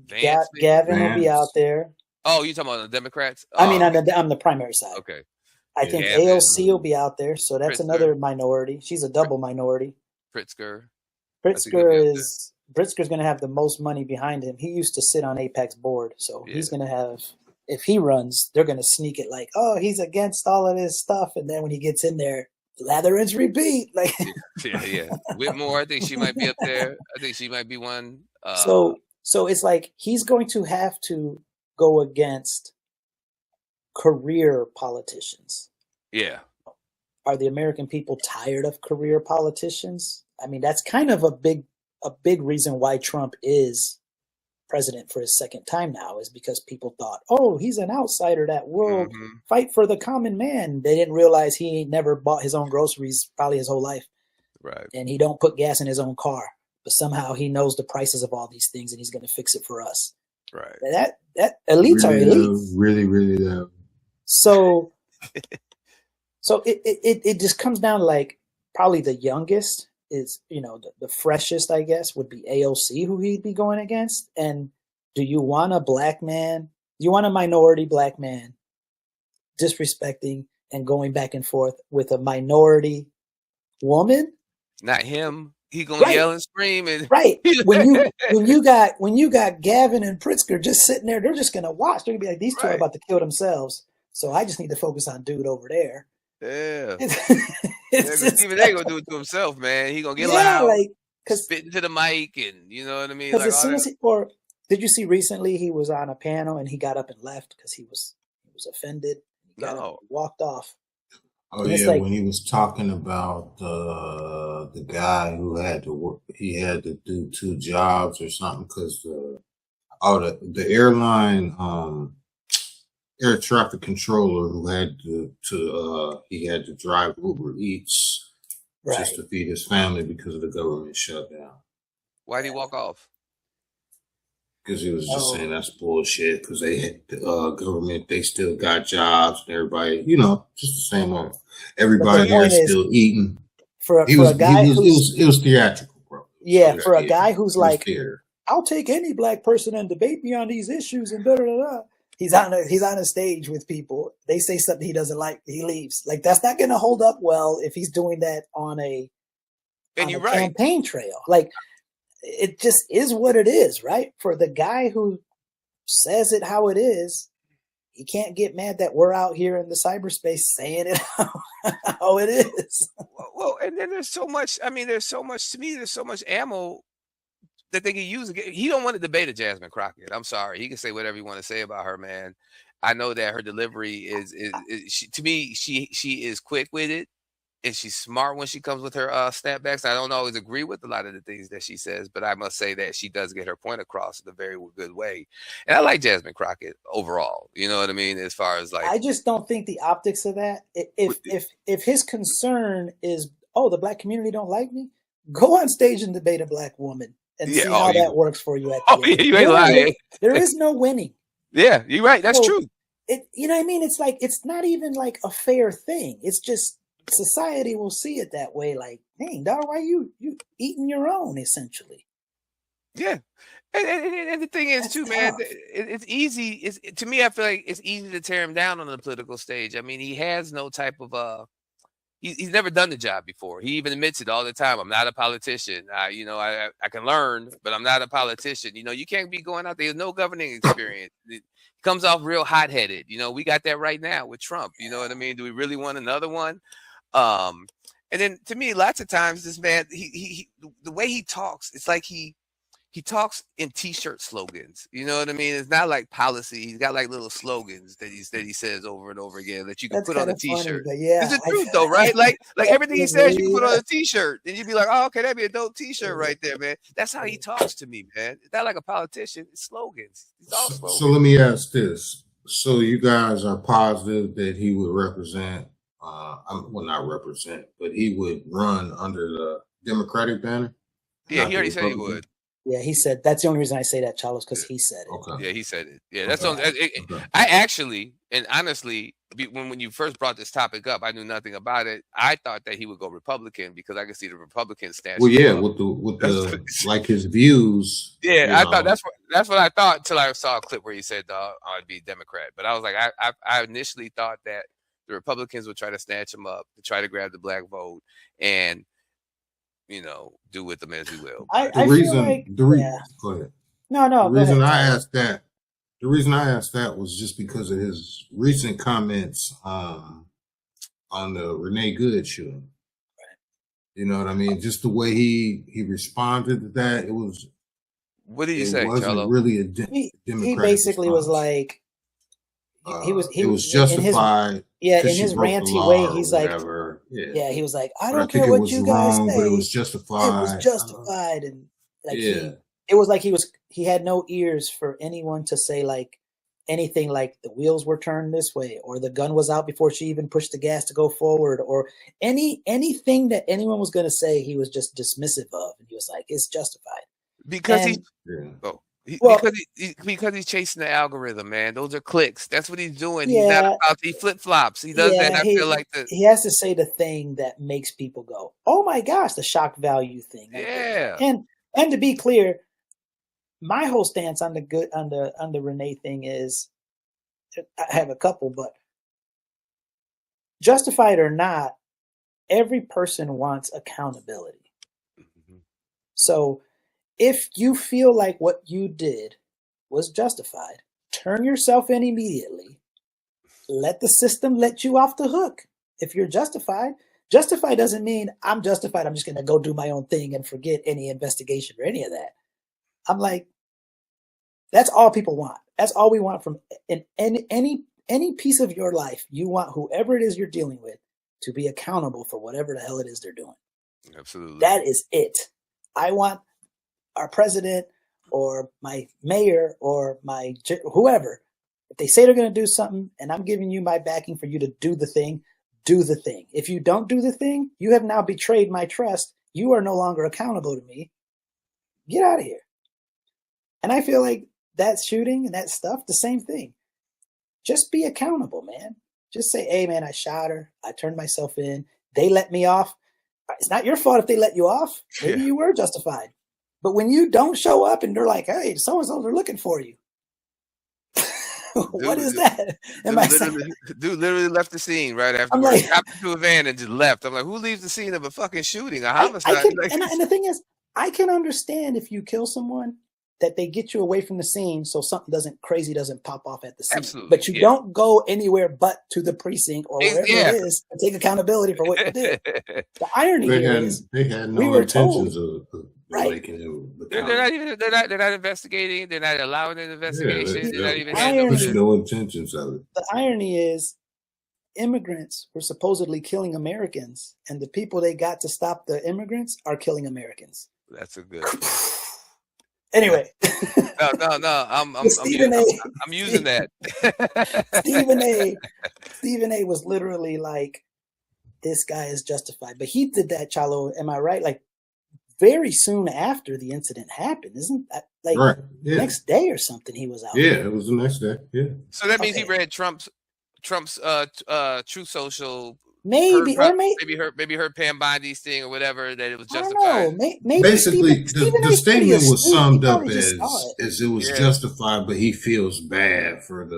Vance, Gavin will be out there. Oh, you talking about the Democrats? I mean, on the primary side. Okay. I think AOC will be out there, so that's another minority. She's a double minority. Pritzker's going to have the most money behind him. He used to sit on AIPAC's board, so he's going to have. If he runs, they're going to sneak it like, oh, he's against all of this stuff, and then when he gets in there, lather and repeat. Like, yeah. Whitmore, I think she might be up there. I think she might be one. So it's like he's going to have to go against career politicians. Yeah. Are the American people tired of career politicians? I mean, that's kind of a big reason why Trump is president for his second time now, is because people thought, oh, he's an outsider that will fight for the common man. They didn't realize he ain't never bought his own groceries probably his whole life. Right. And he don't put gas in his own car, but somehow he knows the prices of all these things and he's going to fix it for us. Right. That elites are elites. Really, really low. So it just comes down to like probably the youngest is, the freshest, I guess, would be AOC, who he'd be going against. And do you want a black man? Do you want a minority black man disrespecting and going back and forth with a minority woman? Not him. He gonna yell and scream and right. When you got Gavin and Pritzker just sitting there, they're just gonna watch. They're gonna be like, these two are about to kill themselves. So I just need to focus on dude over there. Yeah. Stephen A. gonna do it to himself, man. He gonna get loud, like spit into the mic, and you know what I mean. Because as soon as did you see recently he was on a panel and he got up and left because he was offended. He got up and walked off. Oh yeah, when he was talking about the guy who had to work, he had to do 2 jobs or something because the airline air traffic controller who had he had to drive Uber Eats just to feed his family because of the government shutdown. Why did he walk off? Because he was just saying that's bullshit. Because they had government, they still got jobs and everybody, just the same old. Everybody here is still eating. It was theatrical, bro. Yeah, for a guy who's like, I'll take any black person and debate me on these issues and da da da. He's on a stage with people. They say something he doesn't like, he leaves. Like that's not going to hold up well if he's doing that on a campaign trail. Like it just is what it is, right? For the guy who says it how it is, he can't get mad that we're out here in the cyberspace saying it how it is. Well, and then there's so much. I mean, there's so much ammo that they can use. He don't want to debate a Jasmine Crockett. I'm sorry. He can say whatever he want to say about her, man. I know that her delivery is she, to me, she is quick with it. And she's smart when she comes with her snapbacks. I don't always agree with a lot of the things that she says, but I must say that she does get her point across in a very good way. And I like Jasmine Crockett overall. You know what I mean? As far as like, I just don't think the optics of that. If his concern is, oh, the black community don't like me, go on stage and debate a black woman and see how that works for you at the end. Yeah, you ain't lying. There is no winning. Yeah, you're right. That's true. You know what I mean? It's like, it's not even like a fair thing. It's just, society will see it that way, like, dang, dog, why you eating your own, essentially? Yeah. And the thing is, too, man, it's easy. To me, I feel like it's easy to tear him down on the political stage. I mean, he has no type of he's never done the job before. He even admits it all the time. I'm not a politician. I can learn, but I'm not a politician. You can't be going out there. There's no governing experience. It comes off real hot-headed. We got that right now with Trump. You know what I mean? Do we really want another one? And then to me, lots of times this man, he the way he talks, it's like he talks in t-shirt slogans. You know what I mean? It's not like policy. He's got like little slogans that he says over and over again that you can put on a t-shirt. Funny, yeah, it's the truth though, right? Like everything he says, you can put on a t-shirt and you'd be like, oh, okay, that'd be a dope t-shirt right there, man. That's how he talks to me, man. It's not like a politician. It's slogans. It's all slogans. So let me ask this. So you guys are positive that he would represent, well, not represent, but he would run under the Democratic banner? Yeah, he already said he would. Yeah, he said, that's the only reason I say that, Charles, because he said it. Okay. Yeah, he said it. Yeah, that's I actually, and honestly, when you first brought this topic up, I knew nothing about it. I thought that he would go Republican because I could see the Republicans stand. Well, yeah, with the like his views. Yeah, I thought that's what I thought until I saw a clip where he said I'd be Democrat. But I was like, I initially thought that the Republicans would try to snatch him up, to try to grab the black vote, and do with them as he will. Go ahead. No. The reason I asked that was just because of his recent comments on the Renee Good show. You know what I mean? Just the way he responded to that, it was. What did you say, wasn't Charlo? really a Democratic he basically response. Was like, he was justified. In his ranty way, he's like, he was like, I don't care what you guys say, but it was justified. It was justified, and like it was like he had no ears for anyone to say like anything like the wheels were turned this way, or the gun was out before she even pushed the gas to go forward, or anything that anyone was going to say. He was just dismissive of, and he was like, it's justified because because he's chasing the algorithm, man. Those are clicks. That's what he's doing. He's not about. He flip flops. He does that. And I feel like he has to say the thing that makes people go, "Oh my gosh!" The shock value thing. Yeah. And to be clear, my whole stance on the Renee thing is, I have a couple, but justified or not, every person wants accountability. Mm-hmm. So. If you feel like what you did was justified, turn yourself in immediately. Let the system let you off the hook. If you're justified doesn't mean I'm justified. I'm just going to go do my own thing and forget any investigation or any of that. I'm like, that's all people want. That's all we want from any piece of your life. You want whoever it is you're dealing with to be accountable for whatever the hell it is they're doing. Absolutely. That is it. I want our president or my mayor or my whoever, if they say they're going to do something and I'm giving you my backing for you to do the thing, do the thing. If you don't do the thing, you have now betrayed my trust. You are no longer accountable to me. Get out of here. And I feel like that shooting and that stuff, the same thing. Just be accountable, man. Just say, hey, man, I shot her. I turned myself in. They let me off. It's not your fault if they let you off. Maybe you were justified. But when you don't show up and they're like, hey, so-and-so, they're looking for you. What is that? Dude literally left the scene right after. Like, got into a van and just left. I'm like, who leaves the scene of a fucking shooting, a homicide? And the thing is, I can understand if you kill someone that they get you away from the scene so something crazy doesn't pop off at the scene. Absolutely, but you don't go anywhere but to the precinct or wherever it is and take accountability for what you did. The irony is they had no intentions of making him the They're not investigating. They're not allowing an investigation. They're not even handling There's it. no intentions of it. The irony is, immigrants were supposedly killing Americans, and the people they got to stop the immigrants are killing Americans. That's a good. Anyway, No. I'm using that. Stephen A. was literally like, "This guy is justified," but he did that, Chalo. Am I right? Like very soon after the incident happened, isn't that like Right. Yeah. next day or something? He was out. Yeah, it was the next day. Yeah. So that means he Okay. read Trump's True Social. Maybe Heard Pam Bondi's thing or whatever, that it was I don't justified. know. Maybe Basically, Stephen the A's pretty statement was astute. He summed up probably just saw it. as it was Yeah. justified, but he feels bad for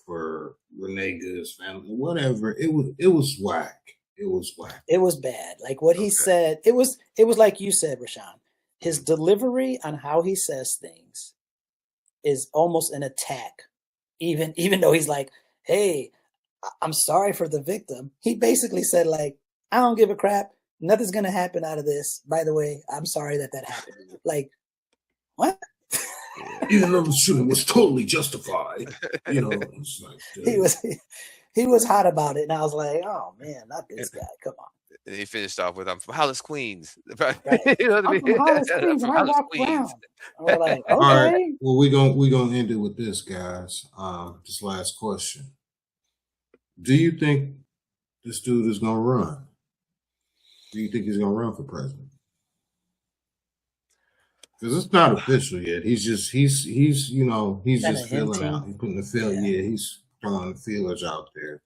for Renee Good's family, whatever. It was whack. It was whack. It was bad. Like what he said, it was like you said, Rashawn. His delivery on how he says things is almost an attack. Even though he's like, "Hey, I'm sorry for the victim." He basically said like, "I don't give a crap. Nothing's gonna happen out of this. By the way, I'm sorry that happened to you." Like, what? Even though the shooting was totally justified, it's like He was hot about it, and I was like, "Oh man, not this guy! Come on." And he finished off with, "I'm from Hollis, Queens." Right. You know what I I'm mean? from Hollis, I'm Queens, from and I Hollis, walk Queens. around. And we're like, okay. All right. Well, we're gonna end it with this, guys. This last question. Do you think this dude is gonna run? Do you think he's gonna run for president? Because it's not official yet. He's just Kinda just feeling hinting. out. He's putting the feel. Yeah, he's throwing the feelers out there.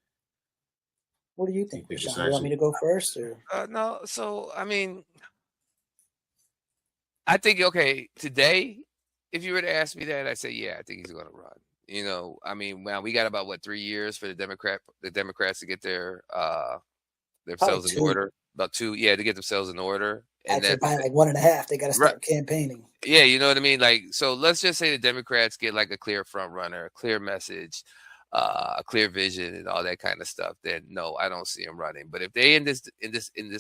What do you think, You think it's Rashawn? You want me to go first, or No, so I mean, I think today, if you were to ask me that, I'd say yeah, I think he's going to run. I mean, well, we got about 3 years for the Democrats to get themselves in 2. order. About 2, to get themselves in order, and actually then by like 1.5, they got to start campaigning. yeah, you know what I mean. Like, so let's just say the Democrats get like a clear front runner, a clear message, a clear vision, and all that kind of stuff. Then no, I don't see them running. But if they in this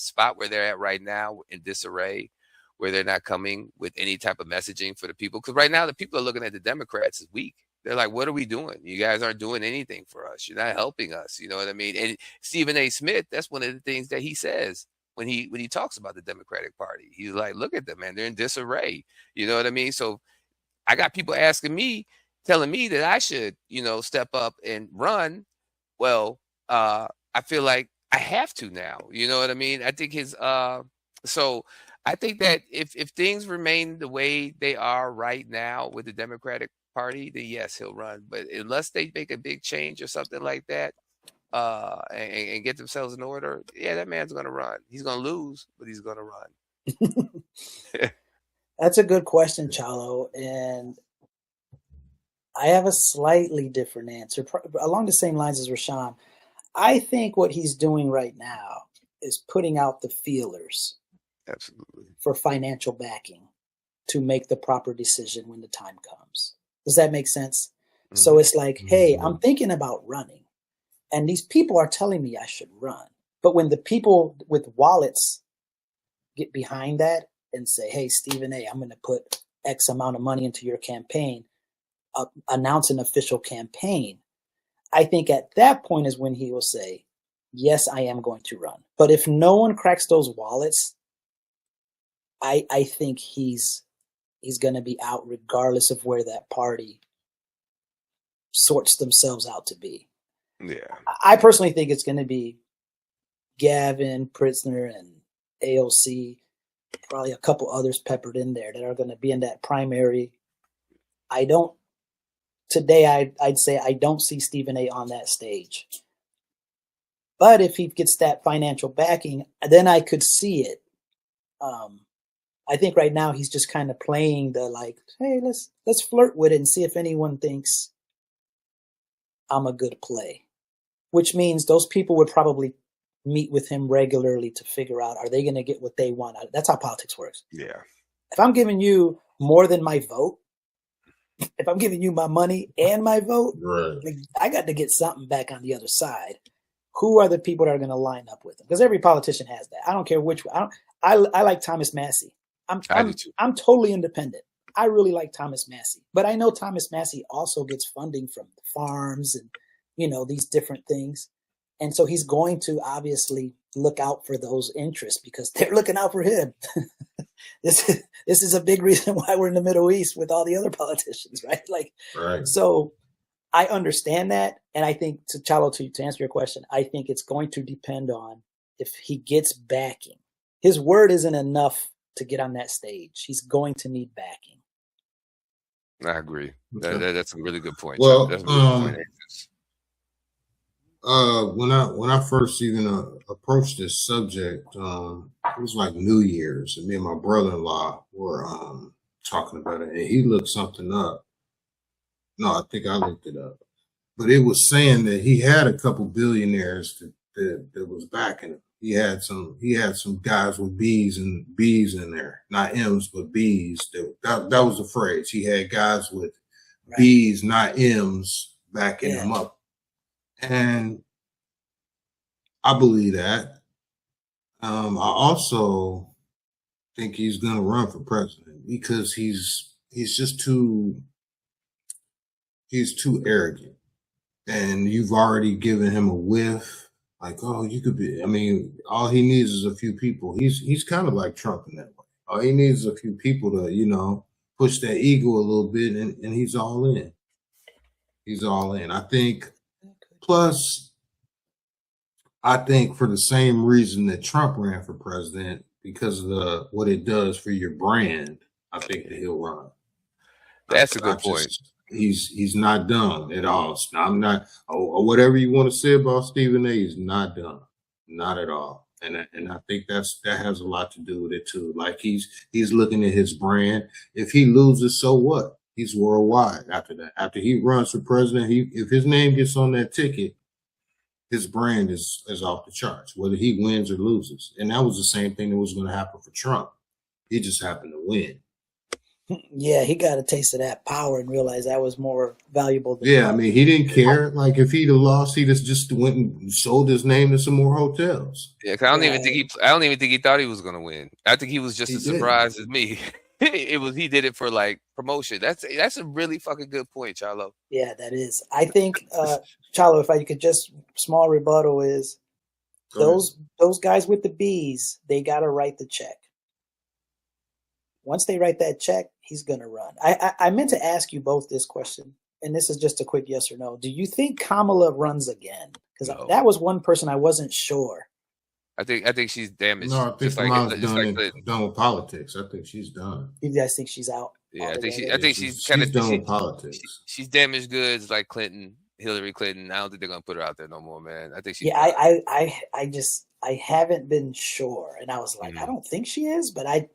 spot where they're at right now, in disarray, where they're not coming with any type of messaging for the people, because right now the people are looking at the Democrats as weak. They're like, "What are we doing? You guys aren't doing anything for us. You're not helping us." You know what I mean? And Stephen A. Smith, that's one of the things that he says when he talks about the Democratic Party. He's like, "Look at them, man. They're in disarray." You know what I mean? So I got people telling me that I should, step up and run. Well, I feel like I have to now. You know what I mean? I think so I think that if things remain the way they are right now with the Democratic Party, then yes, he'll run. But unless they make a big change or something like that, and get themselves in order, yeah, that man's going to run. He's going to lose, but he's going to run. That's a good question, Chalo, and I have a slightly different answer along the same lines as Rashawn. I think what he's doing right now is putting out the feelers. Absolutely. For financial backing to make the proper decision when the time comes. Does that make sense? Mm-hmm. So it's like, hey, I'm thinking about running, and these people are telling me I should run. But when the people with wallets get behind that and say, hey, Stephen A., I'm going to put X amount of money into your campaign, announce an official campaign, I think at that point is when he will say, yes, I am going to run. But if no one cracks those wallets, I think he's going to be out regardless of where that party sorts themselves out to be. Yeah. I personally think it's going to be Gavin, Pritzker, and AOC, probably a couple others peppered in there that are going to be in that primary. Today I'd say I don't see Stephen A. on that stage. But if he gets that financial backing, then I could see it. I think right now he's just kind of playing the like, hey, let's flirt with it and see if anyone thinks I'm a good play. Which means those people would probably meet with him regularly to figure out, are they going to get what they want? That's how politics works. Yeah. If I'm giving you more than my vote, if I'm giving you my money and my vote, right, like, I got to get something back on the other side. Who are the people that are going to line up with him? Because every politician has that. I don't care which one. I like Thomas Massey. I do too. I'm totally independent. I really like Thomas Massey, but I know Thomas Massey also gets funding from farms and, these different things. And so he's going to obviously look out for those interests because they're looking out for him. This is a big reason why we're in the Middle East with all the other politicians, right? Right. So I understand that. And I think, Chalo, to answer your question, I think it's going to depend on if he gets backing. His word isn't enough to get on that stage. He's going to need backing. I agree. Okay. That's a really good point. Well, That's a really good point. when I first even approached this subject, it was like New Year's, and me and my brother-in-law were talking about it, and he looked something up. No, I think I looked it up, but it was saying that he had a couple billionaires that was backing him. He had some guys with B's in there, not M's but B's. That was the phrase. He had guys with B's, not M's, backing him up, and I believe that. I also think he's going to run for president because he's just too arrogant, and you've already given him a whiff. Like, oh, you could be. I mean, all he needs is a few people. He's kind of like Trump in that way. All he needs is a few people to, push that ego a little bit, and he's all in. He's all in. I think. Plus, I think for the same reason that Trump ran for president, because of what it does for your brand, I think that he'll run. That's a good point. He's not done at all. I'm not, or whatever you want to say about Stephen A. He's not done, not at all. And I think that has a lot to do with it too. Like he's looking at his brand. If he loses, so what? He's worldwide after that. After he runs for president, if his name gets on that ticket, his brand is off the charts, whether he wins or loses. And that was the same thing that was going to happen for Trump. He just happened to win. Yeah, he got a taste of that power and realized that was more valuable than I mean, he didn't care. Like if he'd have lost, he'd have just went and sold his name to some more hotels. Yeah, 'cause I don't even think he thought he was gonna win. I think he was just as surprised as me. He did it for like promotion. That's a really fucking good point, Chalo. Yeah, that is. I think Chalo, if I could just small rebuttal is those guys with the B's, they gotta write the check. Once they write that check, he's going to run. I meant to ask you both this question, and this is just a quick yes or no. Do you think Kamala runs again? Because that was one person I wasn't sure. I think she's damaged. No, I think Kamala's done with politics. I think she's done. You guys think she's out? Yeah, I think she's kind of done with politics. She's damaged goods like Hillary Clinton. I don't think they're gonna put her out there no more, man. I think she's. Yeah, I haven't been sure, and I was like, I don't think she is, but I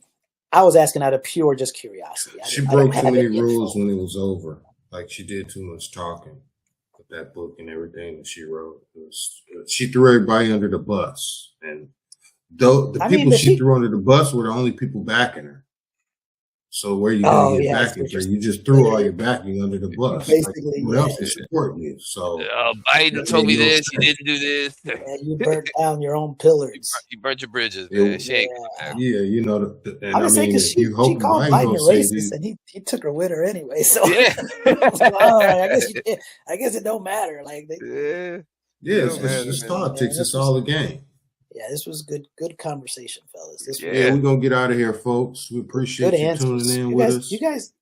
was asking out of pure just curiosity. She broke too many rules when it was over. Like she did too much talking with that book and everything that she wrote. She threw everybody under the bus, and the people she threw under the bus were the only people backing her. So where you going to get backing? You just threw all your backing under the bus. Basically, what else is supporting you? So Biden told me this. He didn't do this. Yeah, you burnt down your own pillars. You burnt your bridges, man. She ain't you know. And I was saying because she called Biden racist, and he took her with her anyway. So yeah, I guess it don't matter. Like it's politics. It's all a game. Yeah, this was good conversation, fellas. We're gonna get out of here, folks. We appreciate you tuning in with us. You guys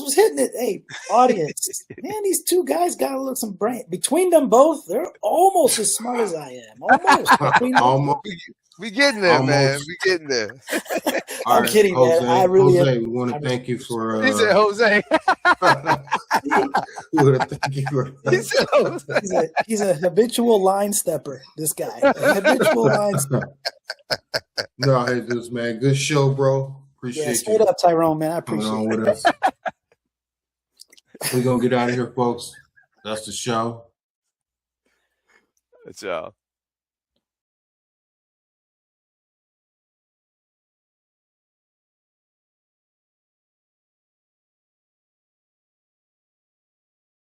was hitting it. Hey, audience, man, these two guys got a little some brain. Between them both, they're almost as smart as I am. Almost. We getting there, man. We getting there. I'm kidding, Jose, man. I really Jose, we want to thank you for. He said Jose. We want to thank you for. He said Jose. He's a habitual line stepper. This guy, a habitual line stepper. No, hey, this man, good show, bro. Appreciate you. Straight up, Tyrone, man. I appreciate on with us. We're gonna get out of here, folks. That's the show. That's y'all.